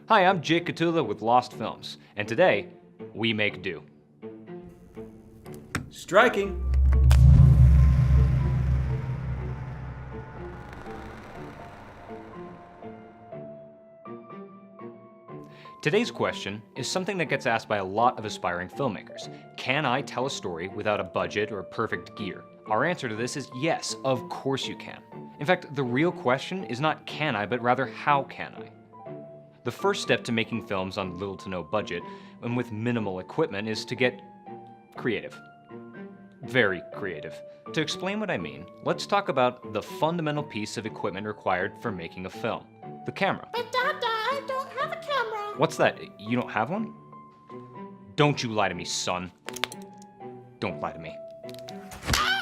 Hi, I'm Jake Kotula with Lost Films, and today, we make do. Striking! Today's question is something that gets asked by a lot of aspiring filmmakers. Can I tell a story without a budget or perfect gear? Our answer to this is yes, of course you can. In fact, the real question is not can I, but rather how can I? The first step to making films on little to no budget and with minimal equipment is to get creative. Very creative. To explain what I mean, let's talk about the fundamental piece of equipment required for making a film: the camera. But Dada, I don't have a camera. What's that? You don't have one? Don't you lie to me, son. Don't lie to me.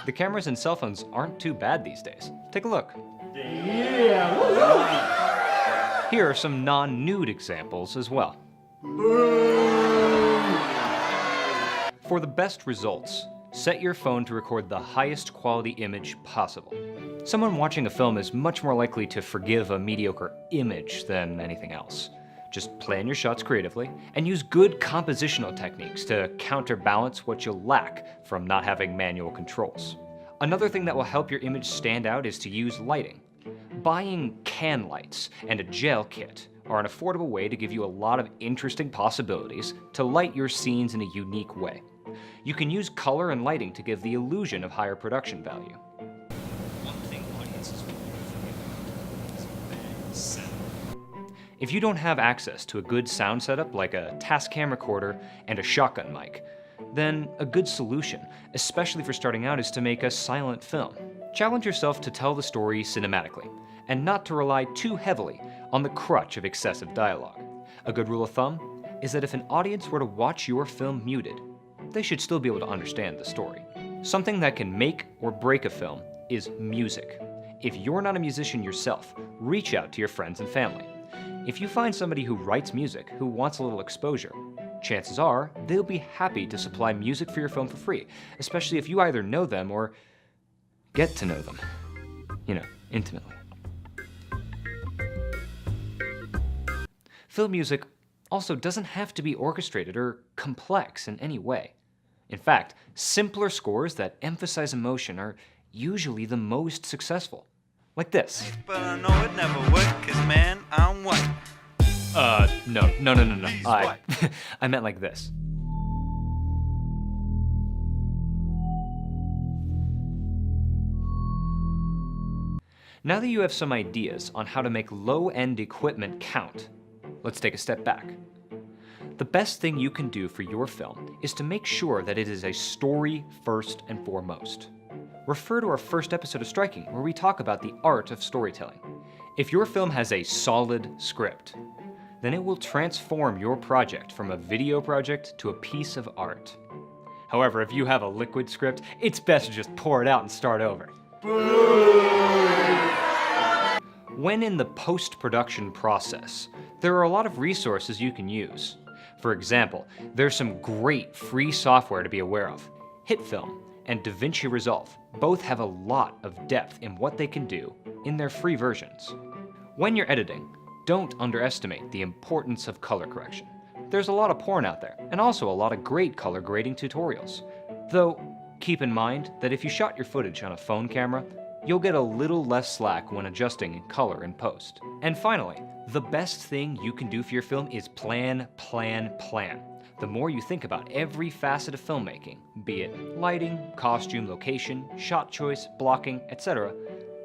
The cameras and cell phones aren't too bad these days. Take a look. Yeah! Here are some non-nude examples as well. For the best results, set your phone to record the highest quality image possible. Someone watching a film is much more likely to forgive a mediocre image than anything else. Just plan your shots creatively and use good compositional techniques to counterbalance what you'll lack from not having manual controls. Another thing that will help your image stand out is to use lighting. Buying can lights and a gel kit are an affordable way to give you a lot of interesting possibilities to light your scenes in a unique way. You can use color and lighting to give the illusion of higher production value. One thing audiences will forget is bad sound. If you don't have access to a good sound setup like a Tascam recorder and a shotgun mic, then a good solution, especially for starting out, is to make a silent film. Challenge yourself to tell the story cinematically, and not to rely too heavily on the crutch of excessive dialogue. A good rule of thumb is that if an audience were to watch your film muted, they should still be able to understand the story. Something that can make or break a film is music. If you're not a musician yourself, reach out to your friends and family. If you find somebody who writes music who wants a little exposure, chances are they'll be happy to supply music for your film for free, especially if you either know them or get to know them, intimately. Film music also doesn't have to be orchestrated or complex in any way. In fact, simpler scores that emphasize emotion are usually the most successful. Like this. But I know it never would, 'cause man, I'm white. No. I meant like this. Now that you have some ideas on how to make low-end equipment count, let's take a step back. The best thing you can do for your film is to make sure that it is a story first and foremost. Refer to our first episode of Striking, where we talk about the art of storytelling. If your film has a solid script, then it will transform your project from a video project to a piece of art. However, if you have a liquid script, it's best to just pour it out and start over. When in the post-production process, there are a lot of resources you can use. For example, there's some great free software to be aware of. HitFilm and DaVinci Resolve both have a lot of depth in what they can do in their free versions. When you're editing, don't underestimate the importance of color correction. There's a lot of porn out there, and also a lot of great color grading tutorials. Though, keep in mind that if you shot your footage on a phone camera, you'll get a little less slack when adjusting color in post. And finally, the best thing you can do for your film is plan. The more you think about every facet of filmmaking, be it lighting, costume, location, shot choice, blocking, etc.,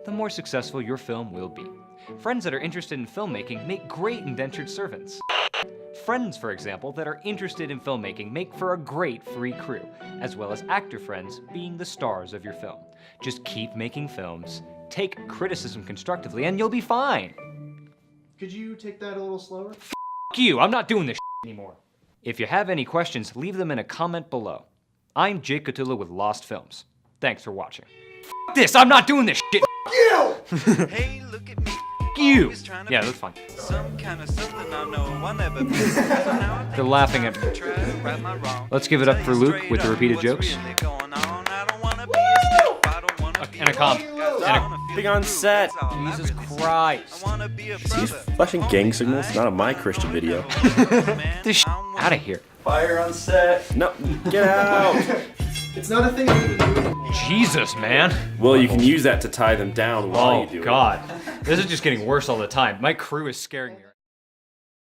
the more successful your film will be. Friends that are interested in filmmaking make great indentured servants. Friends, for example, that are interested in filmmaking make for a great free crew, as well as actor friends being the stars of your film. Just keep making films, take criticism constructively, and you'll be fine. Could you take that a little slower? F you, I'm not doing this anymore. If you have any questions, leave them in a comment below. I'm Jake Kotula with Lost Films. Thanks for watching. F this, I'm not doing this shit. You! Hey, look at me. You! Yeah, that's fine. Some kind of something I know I never been. So now I think They're laughing at it's time to try to right my wrong. Let's give it up for Luke with the repeated What's jokes. really going on? I don't wanna be a step, I don't wanna be And a calm. I wanna Being on set. Jesus Christ. I wanna be a He's brother. flashing gang signals, not on my Christian video. Man, This out of here. Fire on set. No, get out. It's not a thing I've been doing. Jesus, man. Well, you can use that to tie them down while Oh, you do it. God. This is just getting worse all the time. My crew is scaring me.